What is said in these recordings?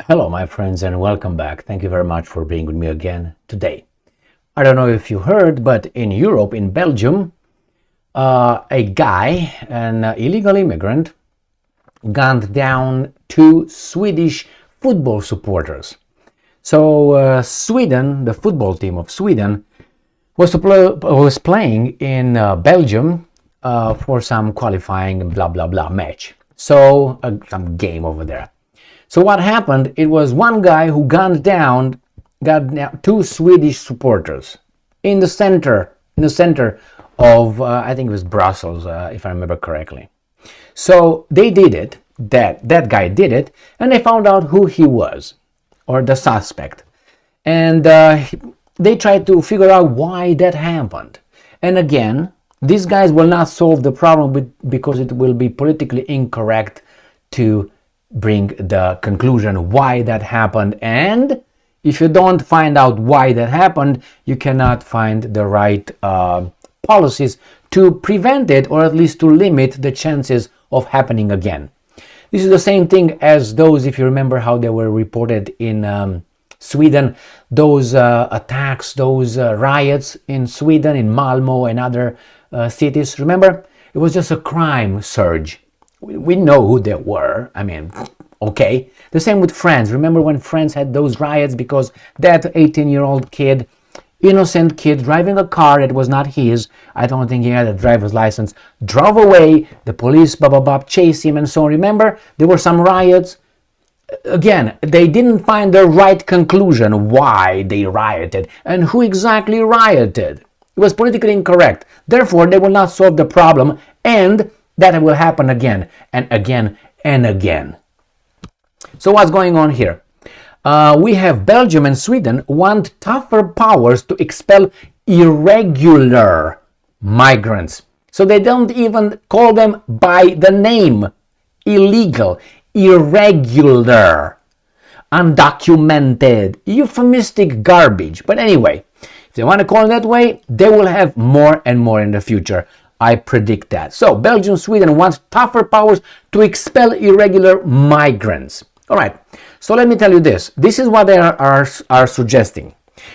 Hello, my friends, and welcome back. Thank you very much for being with me again today. I don't know if you heard, but in Europe, in Belgium, a guy, an illegal immigrant, gunned down two Swedish football supporters. So Sweden, the football team of Sweden, was playing in Belgium for some qualifying blah blah blah match. So some game over there. So what happened? It was one guy who gunned down two Swedish supporters in the center of I think it was Brussels, if I remember correctly. So they did it. That guy did it, and they found out who he was, or the suspect, and they tried to figure out why that happened. And again, these guys will not solve the problem because it will be politically incorrect to bring the conclusion why that happened, and if you don't find out why that happened, you cannot find the right policies to prevent it, or at least to limit the chances of happening again. This is the same thing as those, if you remember how they were reported in Sweden, those attacks, those riots in Sweden, in Malmö and other cities. Remember, it was just a crime surge. We know who they were. I mean, okay. The same with France. Remember when France had those riots because that 18-year-old kid, innocent kid, driving a car that was not his, I don't think he had a driver's license, drove away, the police chased him and so on. Remember, there were some riots. Again, they didn't find the right conclusion why they rioted and who exactly rioted. It was politically incorrect. Therefore, they will not solve the problem, and that will happen again and again and again. So what's going on here? We have Belgium and Sweden want tougher powers to expel irregular migrants. So they don't even call them by the name. Illegal, irregular, undocumented, euphemistic garbage. But anyway, if they want to call it that way, they will have more and more in the future. I predict that. So Belgium, Sweden wants tougher powers to expel irregular migrants. All right. So let me tell you this. This is what they are suggesting.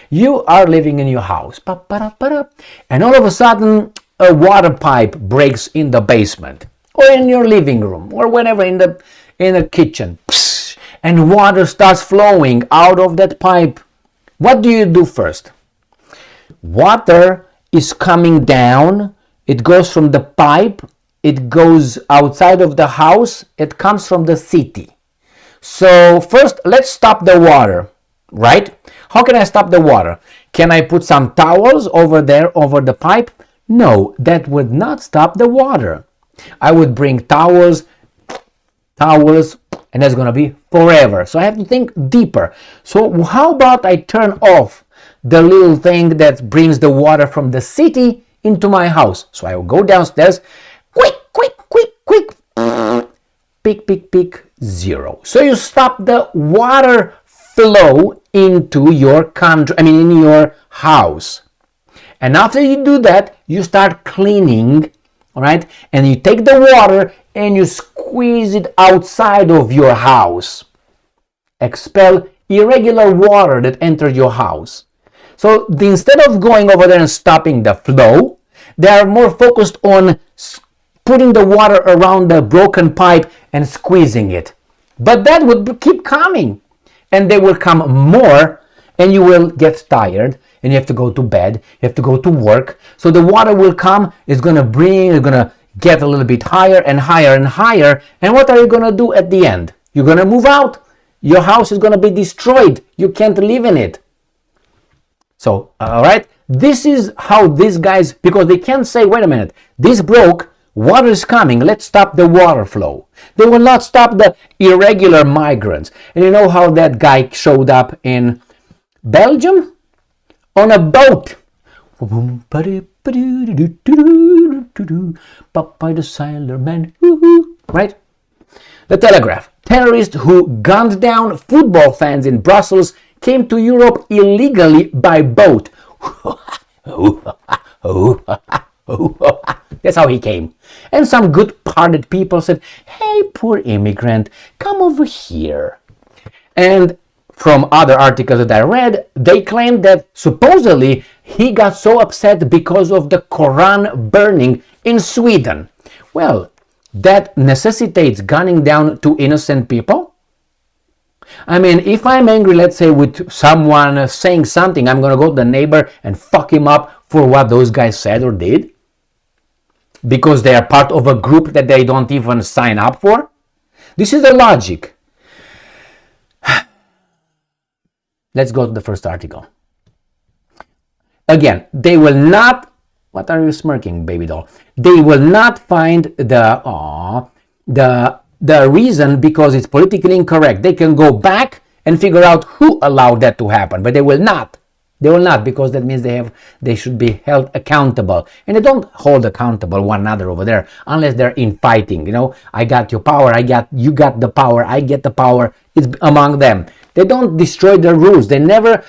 You are living in your house, and all of a sudden a water pipe breaks in the basement, or in your living room, or wherever in the kitchen, and water starts flowing out of that pipe. What do you do first? Water is coming down. It goes from the pipe, it goes outside of the house, it comes from the city. So first, let's stop the water, right? How can I stop the water? Can I put some towels over there, over the pipe? No, that would not stop the water. I would bring towels, and that's going to be forever. So I have to think deeper. So how about I turn off the little thing that brings the water from the city into my house? So I will go downstairs, quick, pick, zero. So you stop the water flow into your country, in your house. And after you do that, you start cleaning, all right? And you take the water and you squeeze it outside of your house. Expel irregular water that entered your house. So instead of going over there and stopping the flow, they are more focused on putting the water around the broken pipe and squeezing it. But that would keep coming, and they will come more, and you will get tired, and you have to go to bed, you have to go to work. So the water will come, it's going to get a little bit higher and higher and higher. And what are you going to do at the end? You're going to move out. Your house is going to be destroyed. You can't live in it. So, all right, this is how these guys, because they can't say, wait a minute, this broke, water is coming, let's stop the water flow. They will not stop the irregular migrants. And you know how that guy showed up in Belgium? On a boat. Popeye the Sailor Man. Right? The Telegraph. Terrorists who gunned down football fans in Brussels came to Europe illegally by boat. That's how he came. And some good-hearted people said, hey, poor immigrant, come over here. And from other articles that I read, they claimed that supposedly he got so upset because of the Quran burning in Sweden. Well, that necessitates gunning down two innocent people? I mean, if I'm angry, let's say, with someone saying something, I'm going to go to the neighbor and fuck him up for what those guys said or did? Because they are part of a group that they don't even sign up for? This is the logic. Let's go to the first article. Again, they will not, what are you smirking, baby doll? They will not find the reason because it's politically incorrect. They can go back and figure out who allowed that to happen, but they will not. They will not, because that means they should be held accountable. And they don't hold accountable one another over there unless they're infighting. You know, I got your power, you got the power, I get the power. It's among them. They don't destroy the rules. They never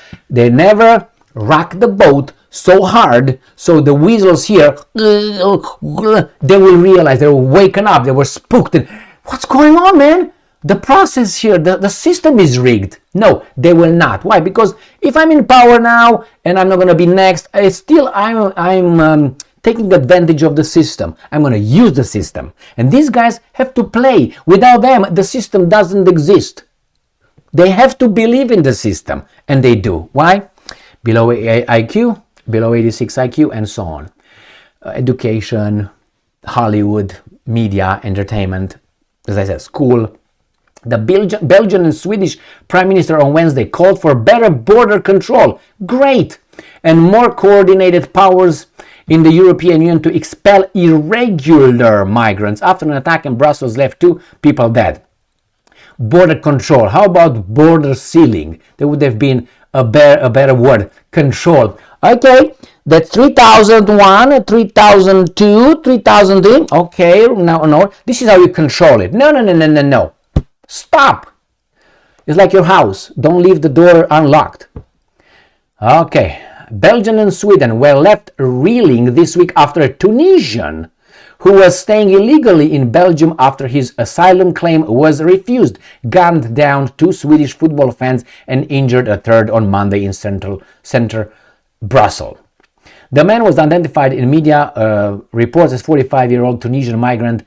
rock the boat so hard so the weasels here, they will realize, they were waking up, they were spooked. And, what's going on, man? The process here, the system is rigged. No, they will not. Why? Because if I'm in power now and I'm not going to be next, I'm taking advantage of the system. I'm going to use the system. And these guys have to play. Without them, the system doesn't exist. They have to believe in the system. And they do. Why? Below IQ, below 86 IQ, and so on. Education, Hollywood, media, entertainment, as I said, school. The Belgian and Swedish Prime Minister on Wednesday called for better border control. Great! And more coordinated powers in the European Union to expel irregular migrants after an attack in Brussels left 2 people dead. Border control. How about border sealing? There would have been a better word. Control. Okay, that's 3001, 3002, 3003. Okay, no. This is how you control it. No. Stop! It's like your house. Don't leave the door unlocked. Okay. Belgium and Sweden were left reeling this week after a Tunisian who was staying illegally in Belgium after his asylum claim was refused, gunned down 2 Swedish football fans and injured a third on Monday in center Brussels. The man was identified in media reports as 45-year-old Tunisian migrant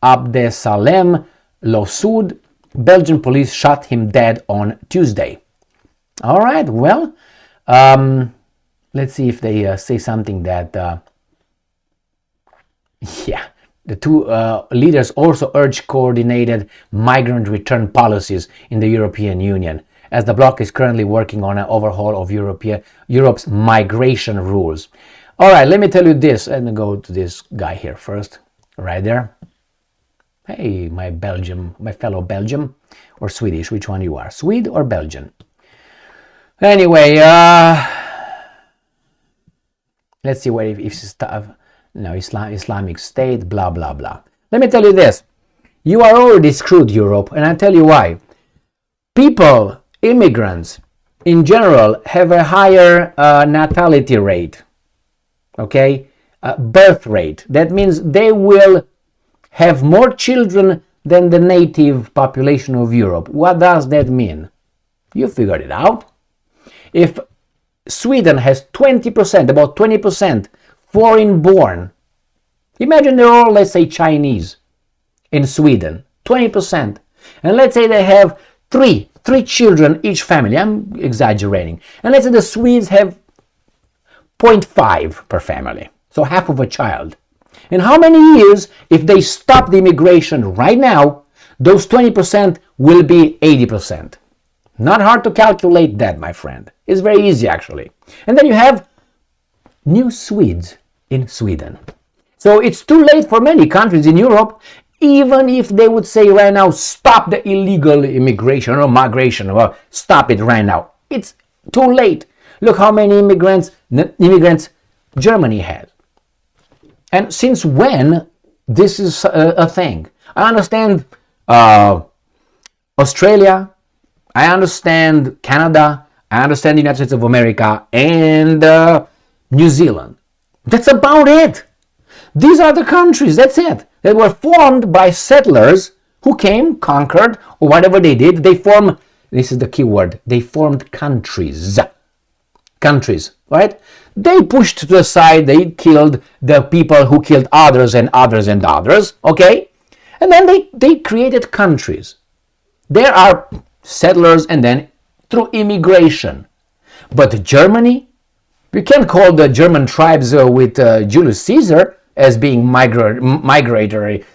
Abdesalem Lossoud. Belgian police shot him dead on Tuesday. All right, well, let's see if they say something that, the 2 leaders also urged coordinated migrant return policies in the European Union, as the bloc is currently working on an overhaul of Europe's migration rules. All right, let me tell you this. Let me go to this guy here first, right there. Hey, my fellow Belgium or Swedish, which one you are, Swede or Belgian? Anyway, let's see what if stuff. No, Islamic State, blah blah blah. Let me tell you this: you are already screwed, Europe, and I tell you why. People, immigrants, in general, have a higher natality rate. Okay, birth rate. That means they will have more children than the native population of Europe. What does that mean? You figured it out. If Sweden has 20%, about 20% foreign born, imagine they're all, let's say, Chinese in Sweden, 20%. And let's say they have three children each family. I'm exaggerating. And let's say the Swedes have 0.5 per family, so half of a child. In how many years, if they stop the immigration right now, those 20% will be 80%. Not hard to calculate that, my friend. It's very easy, actually. And then you have new Swedes in Sweden. So it's too late for many countries in Europe, even if they would say right now, stop the illegal immigration or migration, well, stop it right now. It's too late. Look how many immigrants Germany has. And since when this is a thing? I understand Australia, I understand Canada, I understand the United States of America, and New Zealand. That's about it. These are the countries, that's it, that were formed by settlers who came, conquered, or whatever they did, they formed, this is the key word, they formed countries. Countries, right? They pushed to the side, they killed the people who killed others and others and others, okay? And then they created countries. There are settlers and then through immigration. But Germany, we can't call the German tribes with Julius Caesar as being migratory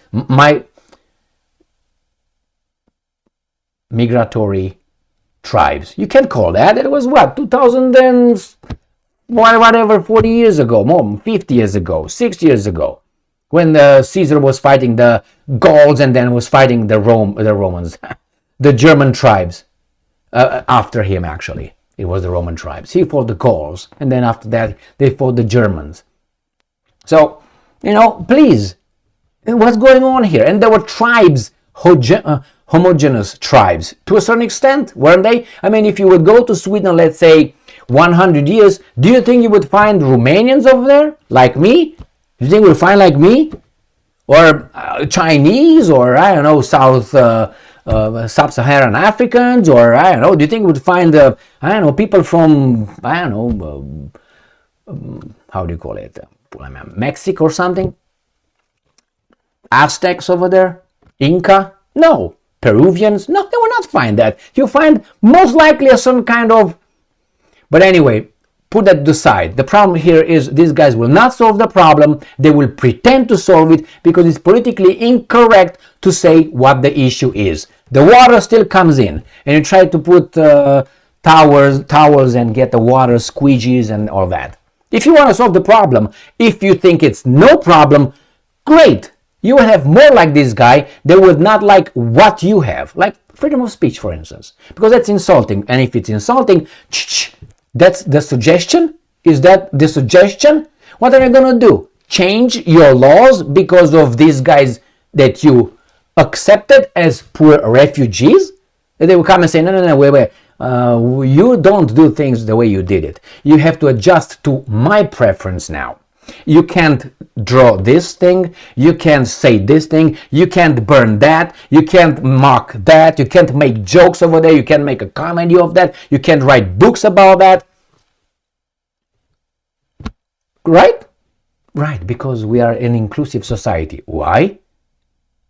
tribes. You can't call that. It was what, 2000 and whatever, 40 years ago, more, 50 years ago, 60 years ago, when Caesar was fighting the Gauls and then was fighting the Romans, the German tribes. After him, actually, it was the Roman tribes. He fought the Gauls, and then after that, they fought the Germans. So, please, what's going on here? And there were tribes, homogeneous tribes, to a certain extent, weren't they? I mean, if you would go to Sweden, let's say, 100 years, do you think you would find Romanians over there, like me? Do you think you would find like me? Or Chinese, or, I don't know, Sub-Saharan Africans, or I don't know, do you think we would find people from how do you call it, Mexico or something? Aztecs over there? Inca? No. Peruvians? No, they will not find that. You'll find most likely a certain kind of, but anyway, put that aside. The problem here is these guys will not solve the problem. They will pretend to solve it because it's politically incorrect to say what the issue is. The water still comes in, and you try to put towels and get the water squeegees and all that. If you want to solve the problem, if you think it's no problem, great. You will have more like this guy. They would not like what you have, like freedom of speech, for instance, because that's insulting. And if it's insulting, that's the suggestion. Is that the suggestion? What are you going to do? Change your laws because of these guys that you accepted as poor refugees? They will come and say, no, wait, you don't do things the way you did it. You have to adjust to my preference now. You can't draw this thing, you can't say this thing, you can't burn that, you can't mock that, you can't make jokes over there, you can't make a comedy of that, you can't write books about that. Right? Right, because we are an inclusive society. Why?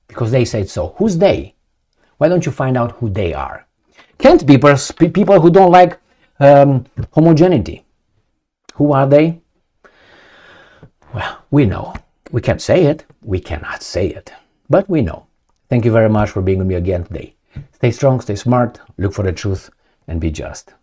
Because they said so. Who's they? Why don't you find out who they are? Can't be people who don't like homogeneity. Who are they? Well, we know. We can't say it. We cannot say it. But we know. Thank you very much for being with me again today. Stay strong, stay smart, look for the truth, and be just.